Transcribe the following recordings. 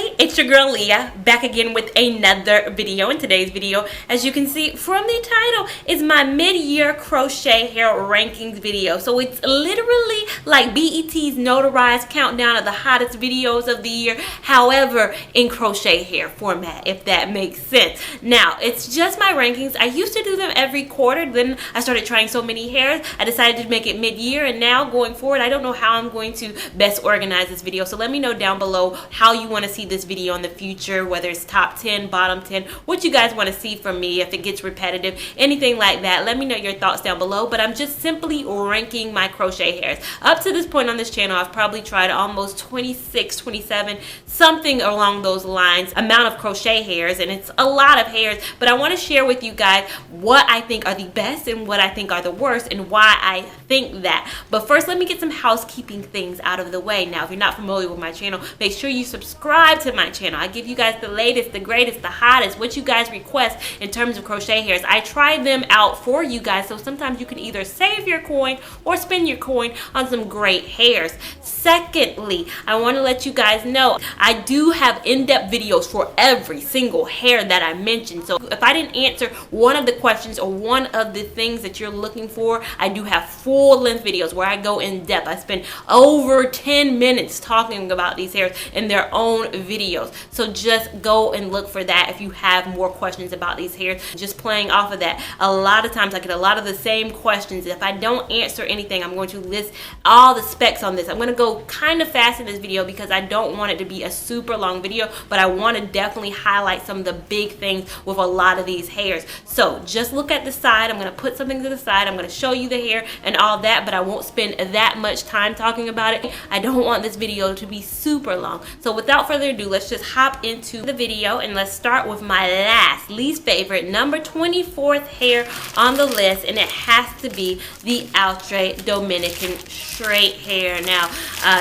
family, it's your girl Leah, back again with another video. In today's video, as you can see from the title, is my mid-year crochet hair rankings video. So it's literally like BET's notarized countdown of the hottest videos of the year, however in crochet hair format, if that makes sense. Now, it's just my rankings. I used to do them every quarter, then I started trying so many hairs, I decided to make it mid-year, and now going forward, I don't know how I'm going to best organize this video. So let me know down below how you want to see this video in the future, whether it's top 10, bottom 10, what you guys want to see from me, if it gets repetitive, anything like that. Let me know your thoughts down below. But I'm just simply ranking my crochet hairs. Up to this point on this channel, I've probably tried almost 26, 27, something along those lines, amount of crochet hairs, and it's a lot of hairs. But I want to share with you guys what I think are the best and what I think are the worst and why I think that. But first, let me get some housekeeping things out of the way. Now, if you're not familiar with my channel, make sure you subscribe to my channel. I give you guys the latest, the greatest, the hottest, what you guys request in terms of crochet hairs. I try them out for you guys, so sometimes you can either save your coin or spend your coin on some great hairs. Secondly, I want to let you guys know I do have in-depth videos for every single hair that I mentioned. So if I didn't answer one of the questions or one of the things that you're looking for, I do have full-length videos where I go in depth. I spend over 10 minutes talking about these hairs in their own videos. So just go and look for that if you have more questions about these hairs. Just playing off of that, a lot of times I get a lot of the same questions. If I don't answer anything, I'm going to list all the specs on this. I'm going to go kind of fast in this video because I don't want it to be a super long video, but I want to definitely highlight some of the big things with a lot of these hairs. So just look at the side. I'm going to put something to the side. I'm going to show you the hair and all that, but I won't spend that much time talking about it. I don't want this video to be super long. So without further ado, let's just hop into the video and let's start with my least favorite, number 24th hair on the list, and it has to be the Altran Dominican straight hair. Now,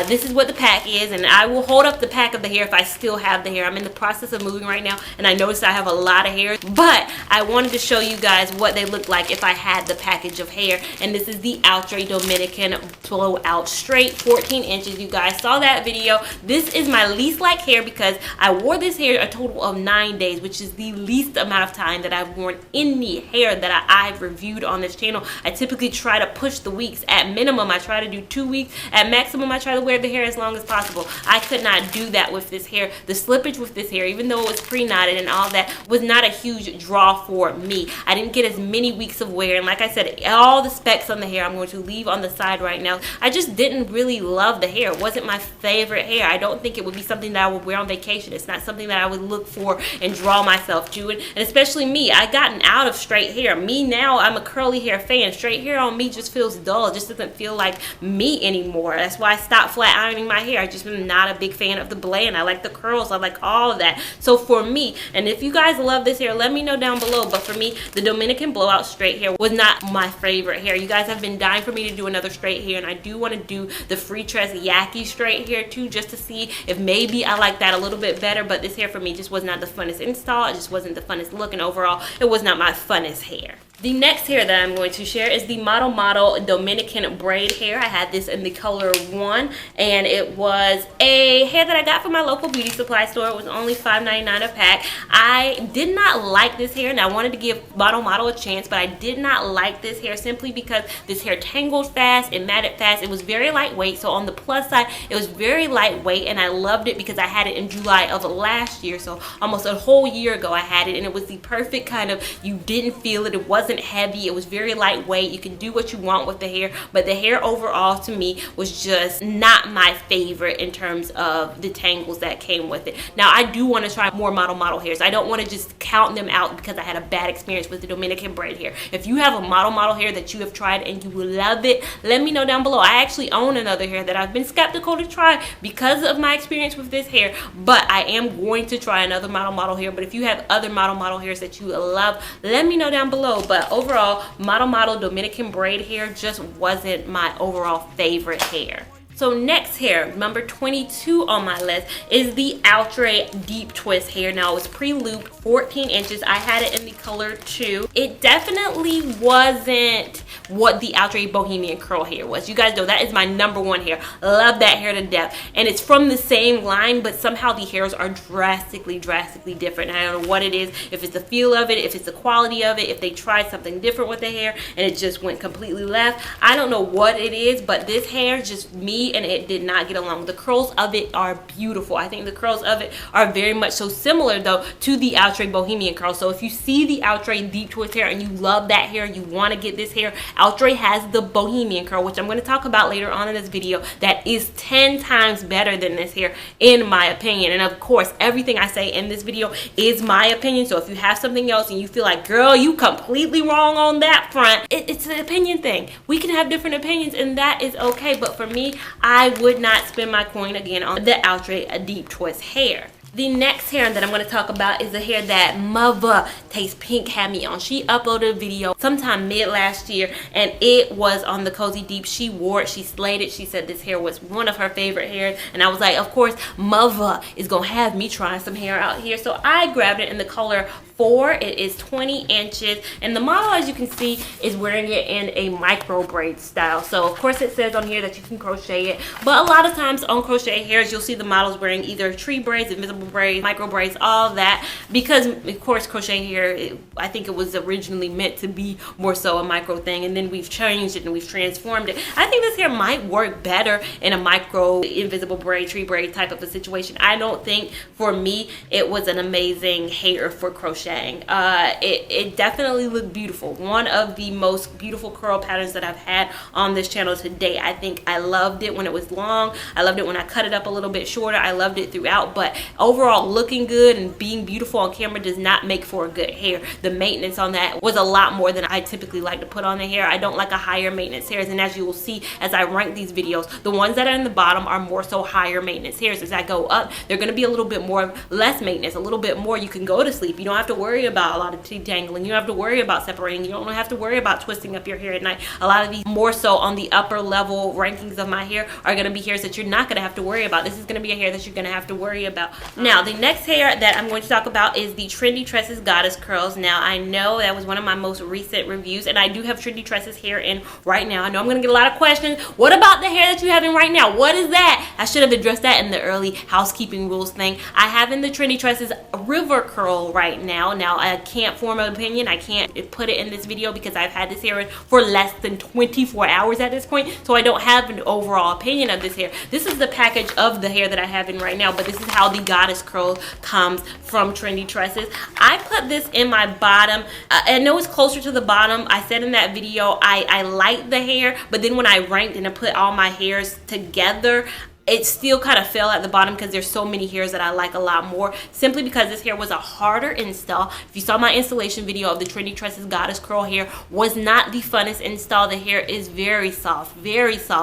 this is what the pack is, and I will hold up the pack of the hair if I still have the hair. I'm in the process of moving right now, and I noticed I have a lot of hair, but I wanted to show you guys what they look like if I had the package of hair. And this is the Altran Dominican blowout straight, 14 inches. You guys saw that video. This is my least like hair because I wore this hair a total of 9 days, which is the least amount of time that I've worn any hair that I've reviewed on this channel. I typically try to push the weeks. At minimum, I try to do 2 weeks. At maximum, I try to wear the hair as long as possible. I could not do that with this hair. The slippage with this hair, even though it was pre-knotted and all that, was not a huge draw for me. I didn't get as many weeks of wear, and like I said, all the specs on the hair I'm going to leave on the side right now. I just didn't really love the hair. It wasn't my favorite hair. I don't think it would be something that I would wear on vacation. It's not something that I would look for and draw myself to. And especially me, I gotten out of straight hair. Me now, I'm a curly hair fan. Straight hair on me just feels dull. It just doesn't feel like me anymore. That's why I stopped flat ironing my hair. I just am not a big fan of the blend. I like the curls. I like all of that. So for me, and if you guys love this hair, let me know down below. But for me, the Dominican blowout straight hair was not my favorite hair. You guys have been dying for me to do another straight hair, and I do want to do the Freetress Yaki straight hair too, just to see if maybe I like that a little bit better. But this hair for me just was not the funnest install. It just wasn't the funnest look, and overall it was not my funnest hair. The next hair that I'm going to share is the Model Dominican braid hair. I had this in the color 1, and it was a hair that I got from my local beauty supply store. It was only $5.99 a pack. I did not like this hair, and I wanted to give Model a chance, but I did not like this hair simply because this hair tangled fast and matted fast. It was very lightweight, so on the plus side, it was very lightweight, and I loved it because I had it in July of last year, so almost a whole year ago I had it, and it was the perfect kind of, you didn't feel it, it wasn't heavy, it was very lightweight. You can do what you want with the hair, but the hair overall to me was just not my favorite in terms of the tangles that came with it. Now, I do want to try more model hairs. I don't want to just count them out because I had a bad experience with the Dominican braid hair. If you have a model hair that you have tried and you love it, let me know down below. I actually own another hair that I've been skeptical to try because of my experience with this hair, but I am going to try another model hair. But if you have other model hairs that you love, let me know down below. But overall, model Dominican braid hair just wasn't my overall favorite hair. So next hair, number 22 on my list, is the Altran Deep Twist hair. Now, it was pre-looped, 14 inches. I had it in the color 2. It definitely wasn't what the Altran Bohemian Curl hair was. You guys know that is my #1 hair. Love that hair to death. And it's from the same line, but somehow the hairs are drastically different. I don't know what it is, if it's the feel of it, if it's the quality of it, if they tried something different with the hair and it just went completely left. I don't know what it is, but this hair, just me and it did not get along. The curls of it are beautiful. I think the curls of it are very much so similar though to the Altran Bohemian Curl. So if you see the Altran deep twist hair and you love that hair, you want to get this hair, Altran has the Bohemian Curl, which I'm going to talk about later on in this video, that is 10 times better than this hair in my opinion. And of course, everything I say in this video is my opinion. So if you have something else and you feel like, girl, you completely wrong on that front, it's an opinion thing. We can have different opinions and that is okay. But for me, I would not spend my coin again on the Altran deep twist hair. The next hair that I'm going to talk about is the hair that Mother Taste Pink had me on. She uploaded a video sometime mid last year and it was on the Cozy Deep. She wore it, she slayed it. She said this hair was one of her favorite hairs and I was like, of course Mother is going to have me try some hair out here. So I grabbed it in the color 4. It is 20 inches and the model, as you can see, is wearing it in a micro braid style. So of course it says on here that you can crochet it, but a lot of times on crochet hairs you'll see the models wearing either tree braids, invisible braids, micro braids, all that, because of course crochet hair, I think it was originally meant to be more so a micro thing and then we've changed it and we've transformed it. I think this hair might work better in a micro invisible braid, tree braid type of a situation. I don't think for me it was an amazing hair for crocheting. It definitely looked beautiful. One of the most beautiful curl patterns that I've had on this channel today. I think I loved it when it was long. I loved it when I cut it up a little bit shorter. I loved it throughout, but overall looking good and being beautiful on camera does not make for a good hair. The maintenance on that was a lot more than I typically like to put on the hair. I don't like a higher maintenance hairs, and as you will see as I rank these videos, the ones that are in the bottom are more so higher maintenance hairs. As I go up, they're going to be a little bit more less maintenance, a little bit more you can go to sleep. You don't have to worry about a lot of detangling. You don't have to worry about separating. You don't have to worry about twisting up your hair at night. A lot of these more so on the upper level rankings of my hair are going to be hairs that you're not going to have to worry about. This is going to be a hair that you're going to have to worry about. Now the next hair that I'm going to talk about is the Trendy Tresses Goddess Curls. Now I know that was one of my most recent reviews and I do have Trendy Tresses hair in right now. I know I'm going to get a lot of questions. What about the hair that you have in right now? What is that? I should have addressed that in the early housekeeping rules thing. I have in the Trendy Tresses River Curl right now. Now I can't form an opinion. I can't put it in this video because I've had this hair in for less than 24 hours at this point, so I don't have an overall opinion of this hair. This is the package of the hair that I have in right now, but this is how the Goddess Curl comes from Trendy Tresses. I put this in my bottom. I know it's closer to the bottom. I said in that video I liked the hair, but then when I ranked and I put all my hairs together, it still kind of fell at the bottom because there's so many hairs that I like a lot more, simply because this hair was a harder install. If you saw my installation video of the Trendy Tresses Goddess Curl hair, was not the funnest install. The hair is very soft,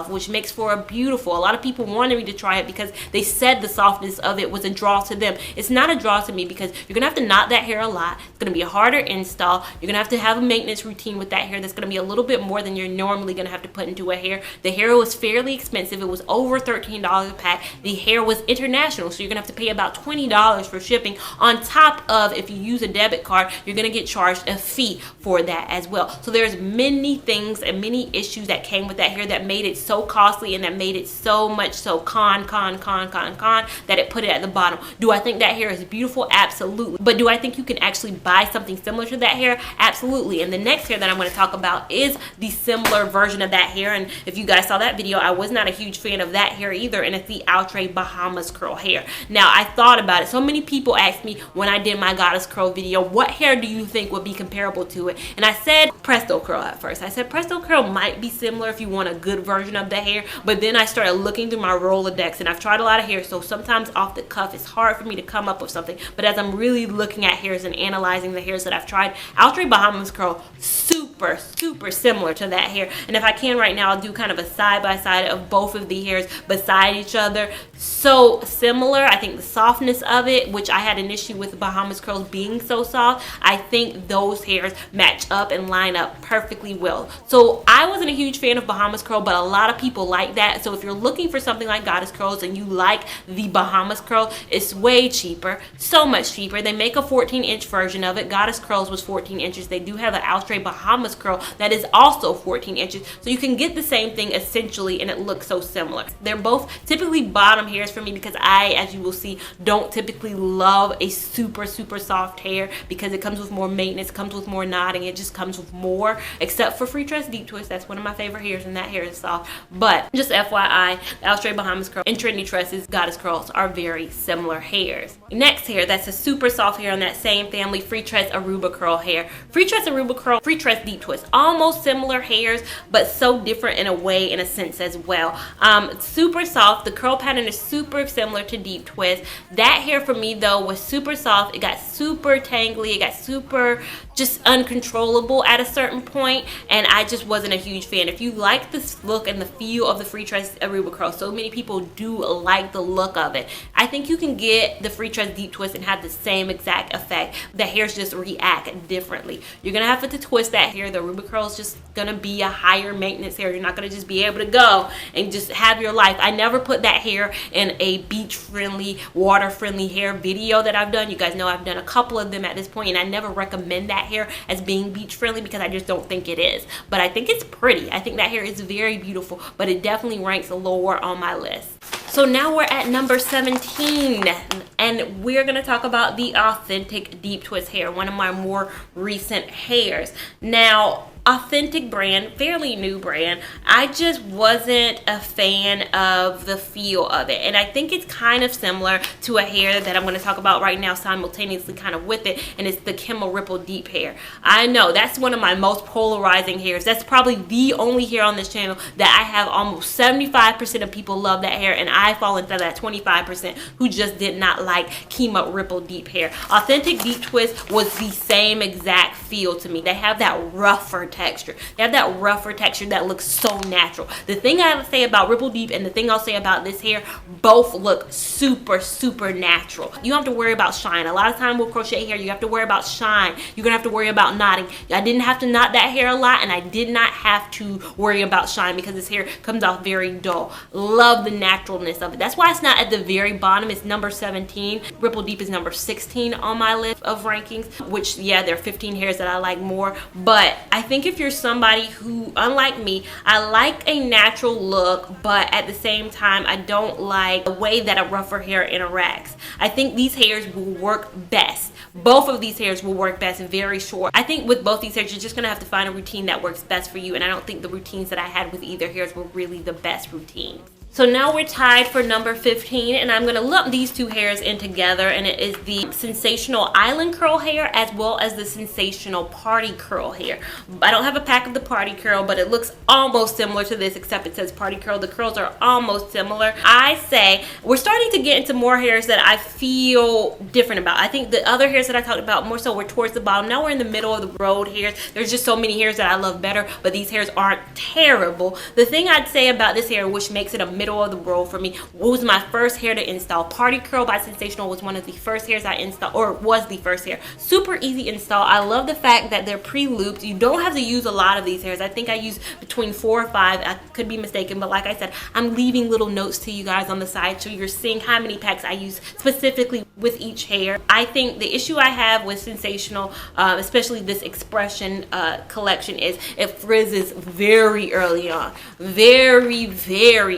which makes for a beautiful. A lot of people wanted me to try it because they said the softness of it was a draw to them. It's not a draw to me because you're gonna have to knot that hair a lot. It's gonna be a harder install. You're gonna have to have a maintenance routine with that hair that's gonna be a little bit more than you're normally gonna have to put into a hair. The hair was fairly expensive. It was over $13 a pack. The hair was international, so you're gonna have to pay about $20 for shipping. On top of, if you use a debit card, you're gonna get charged a fee for that as well. So there's many things and many issues that came with that hair that made it so costly and that made it so much so con that it put it at the bottom. Do I think that hair is beautiful? Absolutely. But do I think you can actually buy something similar to that hair? Absolutely. And the next hair that I'm going to talk about is the similar version of that hair. And if you guys saw that video, I was not a huge fan of that hair either, and it's the Altran Bahamas curl hair. Now I thought about it. So many people asked me when I did my Goddess Curl video, what hair do you think would be comparable to it? And I said Presto Curl at first. I said Presto Curl might be similar if you want a good version of the hair, but then I started looking through my Rolodex and I've tried a lot of hair, so sometimes off the cuff it's hard for me to come up with something. But as I'm really looking at hairs and analyzing the hairs that I've tried, Altran Bahamas Curl super similar to that hair. And if I can right now, I'll do kind of a side by side of both of the hairs beside each other, so similar. I think the softness of it, which I had an issue with Bahamas curls being so soft, I think those hairs match up and line up perfectly well. So I wasn't a huge fan of Bahamas curl, but a lot of people like that. So if you're looking for something like Goddess curls and you like the Bahamas curl, it's way cheaper, so much cheaper. They make a 14-inch version of it. Goddess curls was 14 inches. They do have an Altran Bahamas curl that is also 14 inches. So you can get the same thing essentially, and it looks so similar. They're both typically bottom hairs for me because I, as you will see, don't typically love a super soft hair because it comes with more maintenance, comes with more knotting, it just comes with more, except for Freetress Deep Twist. That's one of my favorite hairs, and that hair is soft. But just FYI, the Altran Bahamas curl and Trendy Tresses Goddess curls are very similar hairs. Next hair that's a super soft hair in that same family, Freetress Aruba curl hair. Freetress Aruba curl, Freetress Deep Twist, almost similar hairs, but so different in a way, in a sense as well. Super soft. The curl pattern is super similar to Deep Twist. That hair for me though was super soft. It got super tangly. It got super just uncontrollable at a certain point, and I just wasn't a huge fan. If you like this look and the feel of the Freetress Aruba curl, so many people do like the look of it. I think you can get the Freetress Deep Twist and have the same exact effect. The hairs just react differently. You're gonna have to twist that hair. The Aruba curl is just gonna be a higher maintenance hair. You're not gonna just be able to go and just have your life. I never put that hair in a beach friendly, water friendly hair video that I've done. You guys know I've done a couple of them at this point, and I never recommend that hair as being beach friendly because I just don't think it is. But I think it's pretty. I think that hair is very beautiful, but it definitely ranks lower on my list. So now we're at number 17, and we're gonna talk about the Authentic Deep Twist hair, one of my more recent hairs. Now, Authentic brand, fairly new brand. I just wasn't a fan of the feel of it, and I think it's kind of similar to a hair that I'm going to talk about right now simultaneously kind of with it, and it's the Camel Ripple Deep hair. I know that's one of my most polarizing hairs. That's probably the only hair on this channel that I have almost 75% of people love that hair, and I fall into that 25% who just did not like Camel Ripple Deep hair. Authentic Deep Twist was the same exact feel to me. They have that rougher texture. They have that rougher texture that looks so natural. The thing I say about Ripple Deep and the thing I'll say about this hair, both look super natural. You don't have to worry about shine. A lot of time with crochet hair, you have to worry about shine. You're gonna have to worry about knotting. I didn't have to knot that hair a lot, and I did not have to worry about shine because this hair comes off very dull. Love the naturalness of it. That's why it's not at the very bottom. It's number 17. Ripple Deep is number 16 on my list of rankings, which, yeah, there are 15 hairs that I like more. But I think if you're somebody who, unlike me, I like a natural look, but at the same time, I don't like the way that a rougher hair interacts. I think these hairs will work best. Both of these hairs will work best very short. I think with both these hairs, you're just gonna have to find a routine that works best for you, and I don't think the routines that I had with either hairs were really the best routines. So now we're tied for number 15, and I'm gonna lump these two hairs in together, and it is the Sensational Island Curl hair as well as the Sensational Party Curl hair. I don't have a pack of the Party Curl, but it looks almost similar to this, except it says Party Curl. The curls are almost similar. I say we're starting to get into more hairs that I feel different about. I think the other hairs that I talked about more so were towards the bottom. Now we're in the middle of the road hairs. There's just so many hairs that I love better, but these hairs aren't terrible. The thing I'd say about this hair, which makes it a middle of the road for me, was my first hair to install. Party Curl by Sensational was one of the first hairs I installed, or was the first hair. Super easy install. I love the fact that they're pre-looped. You don't have to use a lot of these hairs. I think I use between 4 or 5. I could be mistaken, but like I said, I'm leaving little notes to you guys on the side so you're seeing how many packs I use specifically with each hair. I think the issue I have with Sensational, especially this Expression collection, is it frizzes very early on. Very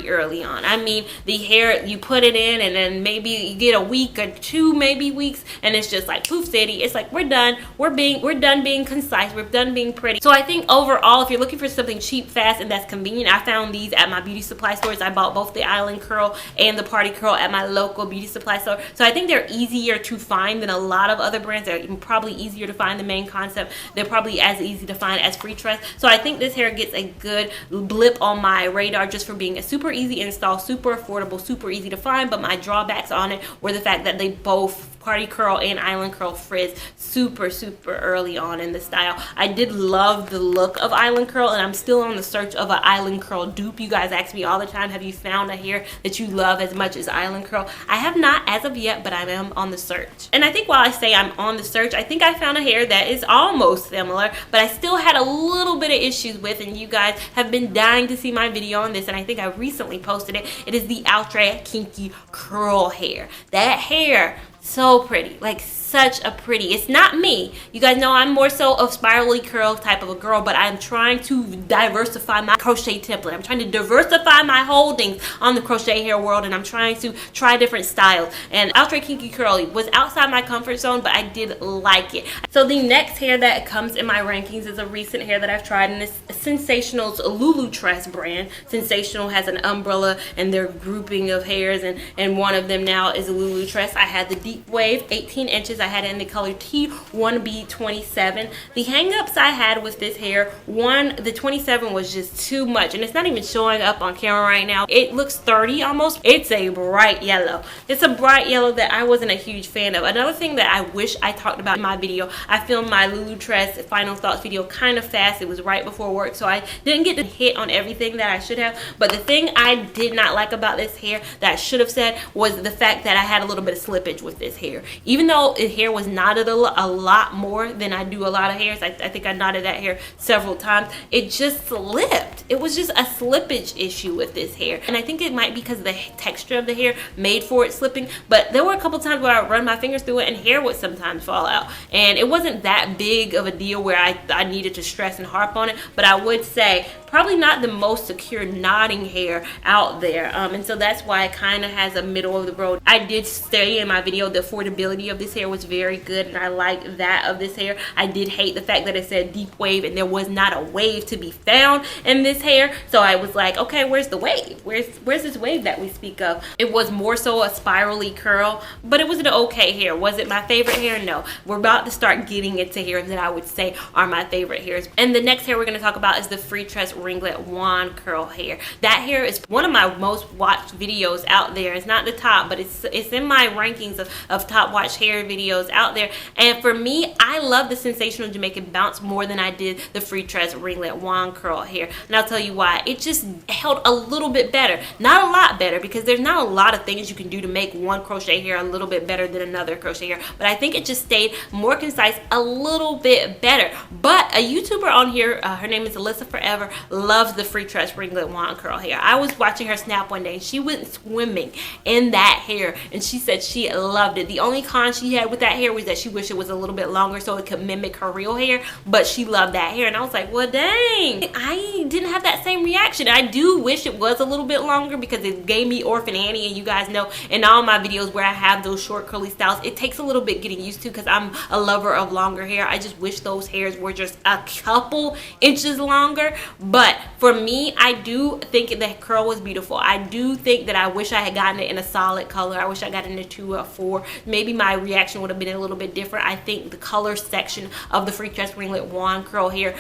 early on. I mean, the hair, you put it in and then maybe you get a week or 2 maybe weeks, and it's just like poof city. It's like we're done. We're done being concise. We're done being pretty. So I think overall, if you're looking for something cheap, fast, and that's convenient, I found these at my beauty supply stores. I bought both the Island Curl and the Party Curl at my local beauty supply store. So I think they're easier to find than a lot of other brands. They're probably easier to find the main concept. They're probably as easy to find as Freetress. So I think this hair gets a good blip on my radar just for being a super easy install, super affordable, super easy to find. But my drawbacks on it were the fact that they both, party curl and island curl frizz super early on in the style. I did love the look of island curl, and I'm still on the search of an island curl dupe. You guys ask me all the time, have you found a hair that you love as much as island curl? I have not as of yet, but I am on the search. And I think while I say I'm on the search, I think I found a hair that is almost similar, but I still had a little bit of issues with, and you guys have been dying to see my video on this, and I think I recently posted it. It is the Altran kinky curl hair. That hair, so pretty, like such a pretty. It's not me. You guys know I'm more so of spirally curl type of a girl, but I'm trying to diversify my crochet template. I'm trying to diversify my holdings on the crochet hair world, and I'm trying to try different styles. And Altran Kinky Curly was outside my comfort zone, but I did like it. So the next hair that comes in my rankings is a recent hair that I've tried, and it's Sensational's Lulutress brand. Sensational has an umbrella and their grouping of hairs, and one of them now is a Lulutress. I had the deep wave 18 inches. I had it in the color T1B27. The hang-ups I had with this hair, the 27 was just too much, and it's not even showing up on camera right now. It looks 30 almost. It's a bright yellow. It's a bright yellow that I wasn't a huge fan of. Another thing that I wish I talked about in my video, I filmed my Lulutress final thoughts video kind of fast. It was right before work, so I didn't get to hit on everything that I should have. But the thing I did not like about this hair that I should have said was the fact that I had a little bit of slippage with this hair. Even though the hair was knotted a lot more than I do a lot of hairs, I think I knotted that hair several times, it just slipped. It was just a slippage issue with this hair, and I think it might be because the texture of the hair made for it slipping. But there were a couple times where I would run my fingers through it and hair would sometimes fall out, and it wasn't that big of a deal where I needed to stress and harp on it. But I would say probably not the most secure knotting hair out there, and so that's why it kind of has a middle of the road. I did say in my video the affordability of this hair was very good, and I like that of this hair. I did hate the fact that it said deep wave and there was not a wave to be found in this hair, so I was like, okay, where's the wave? Where's this wave that we speak of? It was more so a spirally curl, but it was an okay hair. Was it my favorite hair? No. We're about to start getting into hairs that I would say are my favorite hairs. And the next hair we're going to talk about is the Freetress ringlet wand curl hair. That hair is one of my most watched videos out there. It's not the top, but it's in my rankings of top watched hair videos out there. And for me, I love the Sensational Jamaican Bounce more than I did the Freetress ringlet wand curl hair, and I'll tell you why. It just held a little bit better, not a lot better, because there's not a lot of things you can do to make one crochet hair a little bit better than another crochet hair, but I think it just stayed more concise, a little bit better. But a YouTuber on here, her name is Alyssa Forever, loves the Freetress ringlet wand curl hair. I was watching her snap one day and she went swimming in that hair, and she said she loved it. The only con she had with that hair was that she wished it was a little bit longer so it could mimic her real hair, but she loved that hair. And I was like, well, dang, I didn't have that same reaction. I do wish it was a little bit longer because it gave me Orphan Annie, and you guys know in all my videos where I have those short curly styles, it takes a little bit getting used to because I'm a lover of longer hair. I just wish those hairs were just a couple inches longer. But for me, I do think the curl was beautiful. I do think that I wish I had gotten it in a solid color. I wish I got it in a 2 or 4. Maybe my reaction would have been a little bit different. I think the color section of the Freetress ringlet wand curl hair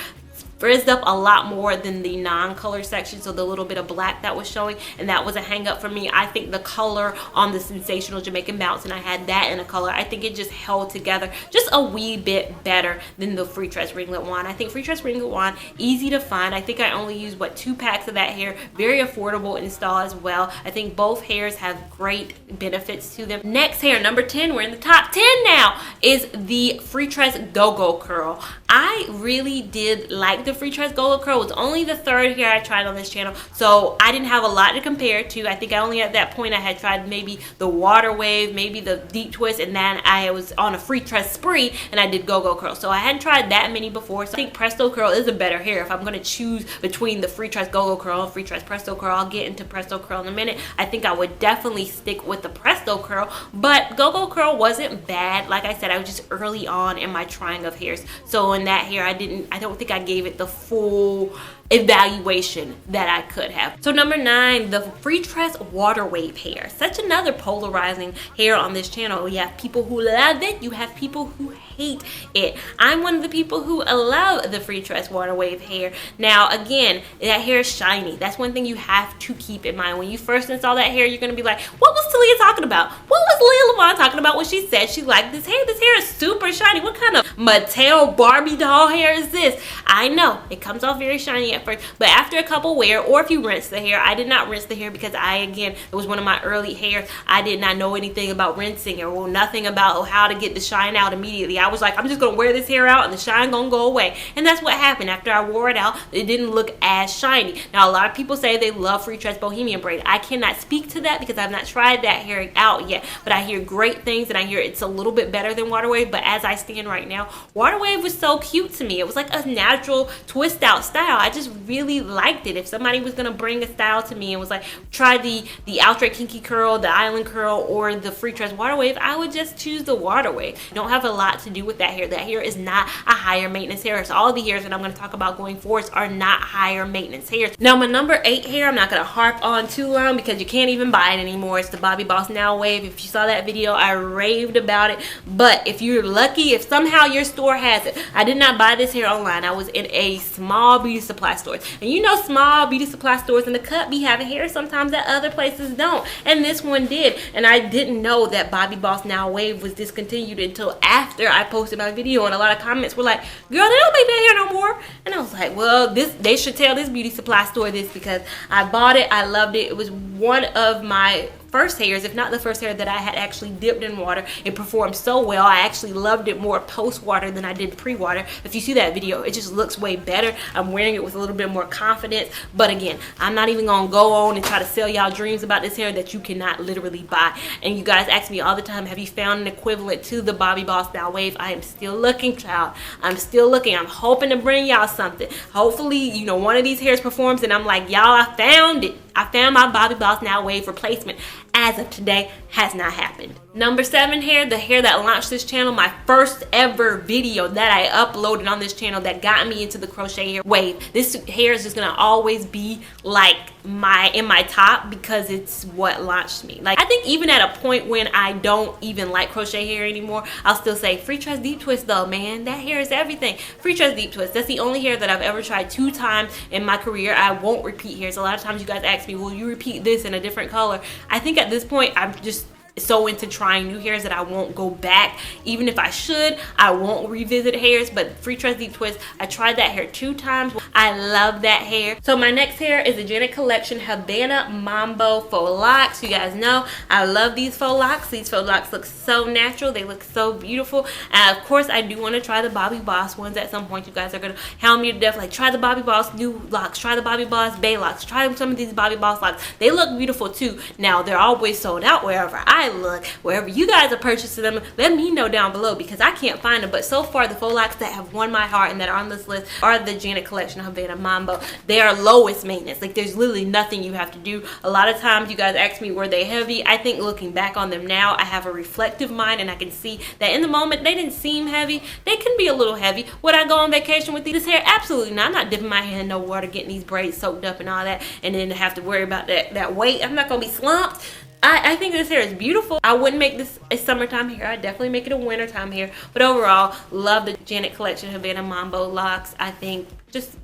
frizzed up a lot more than the non-color section, so the little bit of black that was showing, and that was a hang up for me. I think the color on the Sensational Jamaican Bounce, and I had that in a color, I think it just held together just a wee bit better than the Freetress ringlet wand. I think Freetress ringlet wand, easy to find. I think I only used 2 packs of that hair, very affordable in install as well. I think both hairs have great benefits to them. Next hair, number 10, we're in the top 10 now, is the Freetress Gogo curl. I really did like the Freetress Gogo curl. It was only the 3rd hair I tried on this channel, so I didn't have a lot to compare to. I think I only at that point I had tried maybe the water wave, maybe the deep twist, and then I was on a Freetress spree and I did Gogo curl. So I hadn't tried that many before, so I think Presto curl is a better hair. If I'm going to choose between the Freetress Gogo curl and Freetress Presto curl, I'll get into Presto curl in a minute. I think I would definitely stick with the Presto curl, but Gogo curl wasn't bad. Like I said, I was just early on in my trying of hairs, so in that hair I don't think I gave it the full evaluation that I could have. So number 9, the Freetress water wave hair. Such another polarizing hair on this channel. You have people who love it, you have people who hate it. I'm one of the people who love the Freetress water wave hair. Now again, that hair is shiny. That's one thing you have to keep in mind. When you first install that hair, you're gonna be like, what was Talia talking about? What was Lia Lavon talking about when she said she liked this hair? This hair is super shiny. What kind of Mattel Barbie doll hair is this? I know it comes off very shiny at first, but after a couple wear, or if you rinse the hair, I did not rinse the hair because again, it was one of my early hairs. I did not know anything about rinsing or nothing about how to get the shine out immediately. I was like, I'm just gonna wear this hair out and the shine gonna go away. And that's what happened. After I wore it out, it didn't look as shiny. Now a lot of people say they love Freetress Bohemian Braid. I cannot speak to that because I've not tried that hair out yet, but I hear great things and I hear it's a little bit better than water wave. But as I stand right now, water wave was so cute to me. It was like a natural twist out style. I just really liked it. If somebody was gonna bring a style to me and was like, try the Altran kinky curl, the island curl, or the Freetress water wave, I would just choose the water wave. You don't have a lot to do with that hair. That hair is not a higher maintenance hair. So all the hairs that I'm going to talk about going forward are not higher maintenance hairs. Now my number 8 hair, I'm not going to harp on too long because you can't even buy it anymore. It's the Bobbi Boss Now wave. If you saw that video, I raved about it. But if you're lucky, if somehow your store has it, I did not buy this hair online. I was in a small beauty supply store, and you know small beauty supply stores in the cut be having hair sometimes that other places don't, and this one did. And I didn't know that Bobbi Boss Now wave was discontinued until after I posted my video, and a lot of comments were like, girl, they don't make that hair no more. And I was like, well, they should tell this beauty supply store this because I bought it, I loved it. It was one of my first hairs, if not the first hair that I had actually dipped in water. It performed so well. I actually loved it more post water than I did pre-water. If you see that video, it just looks way better. I'm wearing it with a little bit more confidence. But again, I'm not even gonna go on and try to sell y'all dreams about this hair that you cannot literally buy. And you guys ask me all the time, have you found an equivalent to the Bobbi Boss Now wave? I am still looking, child. I'm still looking. I'm hoping to bring y'all something. Hopefully, you know, one of these hairs performs and I'm like, y'all, I found it. I found my Bobbi Boss Now wave replacement. As of today, has not happened. Number 7 hair, the hair that launched this channel, my first ever video that I uploaded on this channel that got me into the crochet hair wave. This hair is just gonna always be like in my top because it's what launched me. Like, I think even at a point when I don't even like crochet hair anymore, I'll still say Freetress Deep Twist though, man. That hair is everything. Freetress Deep Twist, that's the only hair that I've ever tried 2 times in my career. I won't repeat hairs. A lot of times you guys ask me, will you repeat this in a different color? I think at this point I'm just so into trying new hairs that I won't go back. Even if I should, I won't revisit hairs. But Freetress Deep Twist, I tried that hair 2 times. I love that hair. So my next hair is the Janet Collection Havana Mambo faux locks. You guys know I love these faux locks. These faux locks look so natural. They look so beautiful. And of course, I do want to try the Bobbi Boss ones at some point. You guys are gonna hound me to death, like, try the Bobbi Boss new locks, try the Bobbi Boss Bay locks, try some of these Bobbi Boss locks. They look beautiful too. Now they're always sold out wherever I look. Wherever you guys are purchasing them, let me know down below because I can't find them. But so far, the faux locks that have won my heart and that are on this list are the Janet Collection Havana Mambo. They are lowest maintenance. Like, there's literally nothing you have to do. A lot of times you guys ask me, were they heavy? I think looking back on them now, I have a reflective mind and I can see that in the moment they didn't seem heavy. They can be a little heavy. Would I go on vacation with this hair? Absolutely not. I'm not dipping my hand in no water, getting these braids soaked up and all that, and then have to worry about that weight. I'm not gonna be slumped. I think this hair is beautiful. I wouldn't make this a summertime hair. I'd definitely make it a wintertime hair. But overall, love the Janet Collection Havana Mambo locks. I think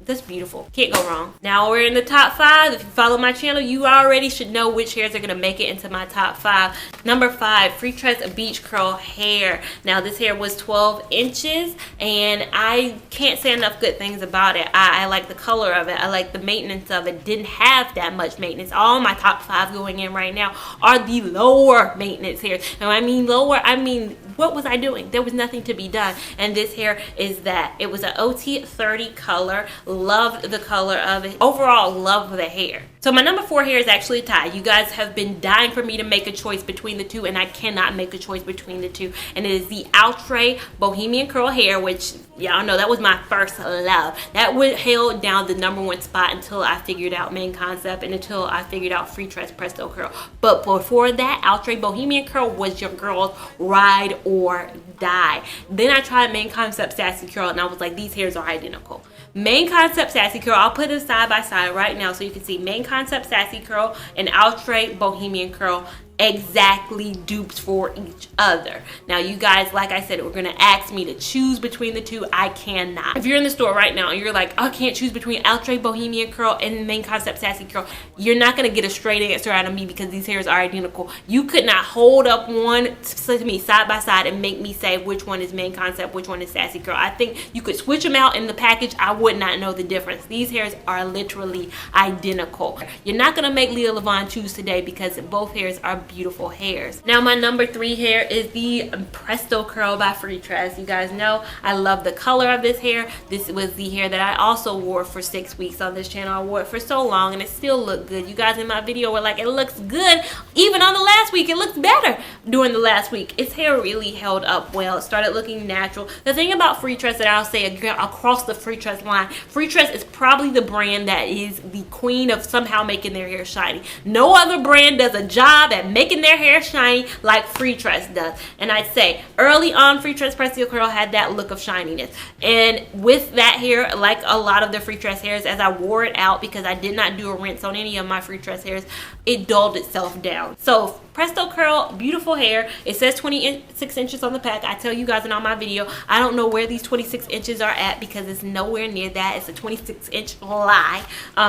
that's beautiful. Can't go wrong. Now we're in the top 5. If you follow my channel, you already should know which hairs are gonna make it into my top 5. Number 5, Freetress Beach Curl hair. Now this hair was 12 inches and I can't say enough good things about it. I like the color of it. I like the maintenance of it. Didn't have that much maintenance. All my top 5 going in right now are the lower maintenance hairs. And when I mean lower, I mean, what was I doing? There was nothing to be done. And this hair is that. It was an OT30 color. Loved the color of it. Overall, love the hair. So my number 4 hair is actually a tie. You guys have been dying for me to make a choice between the two, and I cannot make a choice between the two. And it is the Altran Bohemian Curl hair, which y'all know that was my first love. That would held down the number 1 spot until I figured out main concept and until I figured out Freetress Presto Curl. But before that, Altran Bohemian Curl was your girl's ride or die. Then I tried main concept Sassy Curl and I was like, these hairs are identical. Main Concept Sassy Curl. I'll put them side by side right now so you can see Main Concept Sassy Curl and Altran Bohemian Curl exactly dupes for each other. Now you guys, like I said, we're gonna ask me to choose between the two. I cannot. If you're in the store right now and you're like, I can't choose between Altran Bohemian Curl and Main Concept Sassy Curl, you're not gonna get a straight answer out of me because these hairs are identical. You could not hold up one to me side by side and make me say which one is Main Concept, which one is Sassy Curl. I think you could switch them out in the package. I would not know the difference. These hairs are literally identical. You're not gonna make Lia Lavon choose today because both hairs are beautiful hairs. Now my number 3 hair is the Presto Curl by Freetress. You guys know I love the color of this hair. This was the hair that I also wore for 6 weeks on this channel. I wore it for so long and it still looked good. You guys in my video were like, it looks good. Even on the last week, it looks better during the last week. Its hair really held up well. It started looking natural. The thing about Freetress that I'll say across the Freetress line, Freetress is probably the brand that is the queen of somehow making their hair shiny. No other brand does a job at making their hair shiny like Freetress does. And I'd say early on, Freetress Presto Curl had that look of shininess. And with that hair, like a lot of the Freetress hairs, as I wore it out, because I did not do a rinse on any of my Freetress hairs, it dulled itself down. So Presto Curl, beautiful hair. It says 26 inches on the pack. I tell you guys in all my video, I don't know where these 26 inches are at because it's nowhere near that. It's a 26-inch lie.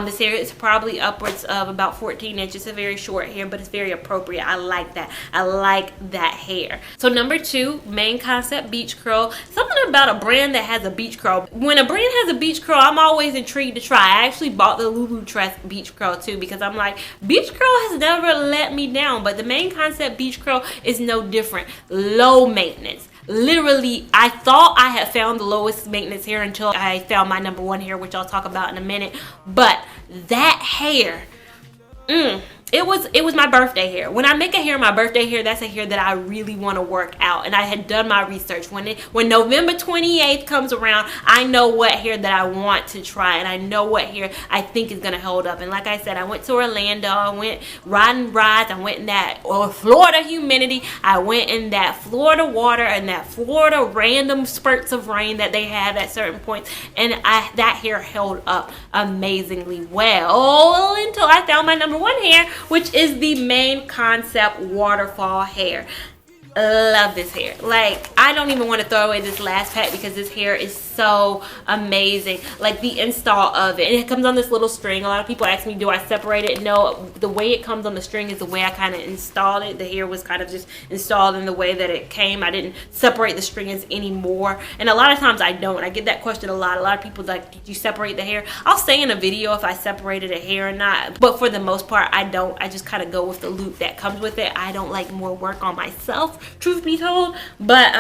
This hair is probably upwards of about 14 inches. It's a very short hair, but it's very appropriate. I like that. I like that hair. So number 2, Main Concept Beach Curl. Something about a brand that has a beach curl. When a brand has a beach curl, I'm always intrigued to try. I actually bought the Lulutress beach curl too because I'm like, beach curl has never let me down, but the Main Concept Beach Curl is no different. Low maintenance. Literally, I thought I had found the lowest maintenance hair until I found my number 1 hair, which I'll talk about in a minute. But that hair, it was my birthday hair. When I make a hair my birthday hair, that's a hair that I really want to work out. And I had done my research. When November 28th comes around, I know what hair that I want to try, and I know what hair I think is gonna hold up. And like I said, I went to Orlando, I went riding rides, I went in that Florida humidity, I went in that Florida water and that Florida random spurts of rain that they have at certain points, and that hair held up amazingly well until I found my number 1 hair, which is the Main Concept Waterfall hair. Love this hair. Like, I don't even want to throw away this last pack because this hair is so amazing. Like the install of it, and it comes on this little string. A lot of people ask me, do I separate it? No, the way it comes on the string is the way I kind of installed it. The hair was kind of just installed in the way that it came. I didn't separate the strings anymore, and a lot of times I don't. I get that question a lot. A lot of people like, did you separate the hair? I'll say in a video if I separated a hair or not, but for the most part I don't. I just kind of go with the loop that comes with it. I don't like more work on myself, truth be told. But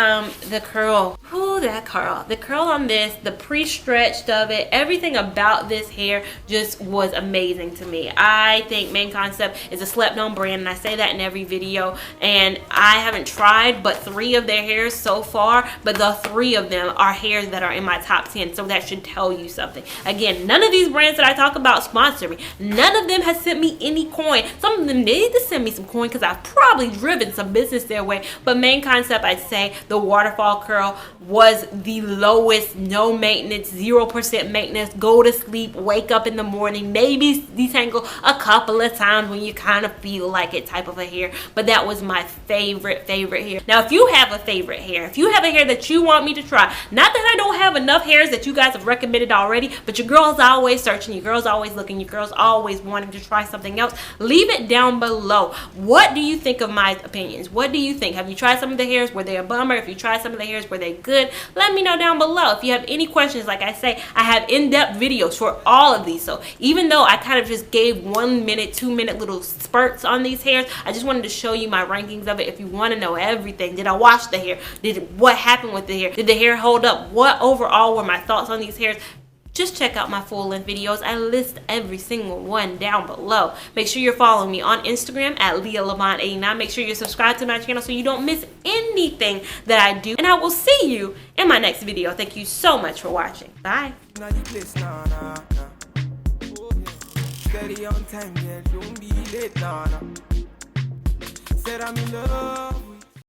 the curl, the curl on this, the pre-stretched of it, everything about this hair just was amazing to me. I think Main Concept is a slept on brand, and I say that in every video, and I haven't tried but 3 of their hairs so far, but the 3 of them are hairs that are in my top 10, so that should tell you something. Again, none of these brands that I talk about sponsor me. None of them has sent me any coin. Some of them need to send me some coin because I've probably driven some business their way, but Main Concept, I'd say the waterfall curl was the lowest, no maintenance, 0% maintenance, go to sleep, wake up in the morning, maybe detangle a couple of times when you kind of feel like it type of a hair. But that was my favorite hair. Now if you have a favorite hair, if you have a hair that you want me to try, not that I don't have enough hairs that you guys have recommended already, but your girl's always searching, your girl's always looking, your girl's always wanting to try something else, leave it down below. What do you think of my opinions? What do you think? Have you tried some of the hairs? Were they a bummer? If you tried some of the hairs, were they good? Let me know down below. If you have any questions, like I say, I have in-depth videos for all of these. So even though I kind of just gave 1 minute, 2 minute little spurts on these hairs, I just wanted to show you my rankings of it. If you want to know everything, did I wash the hair? What happened with the hair? Did the hair hold up? What overall were my thoughts on these hairs? Just check out my full-length videos. I list every single one down below. Make sure you're following me on Instagram at Lia Lavon 89. Make sure you're subscribed to my channel so you don't miss anything that I do. And I will see you in my next video. Thank you so much for watching. Bye. Steady on time, yeah, don't be late, nah. Said I'm in love.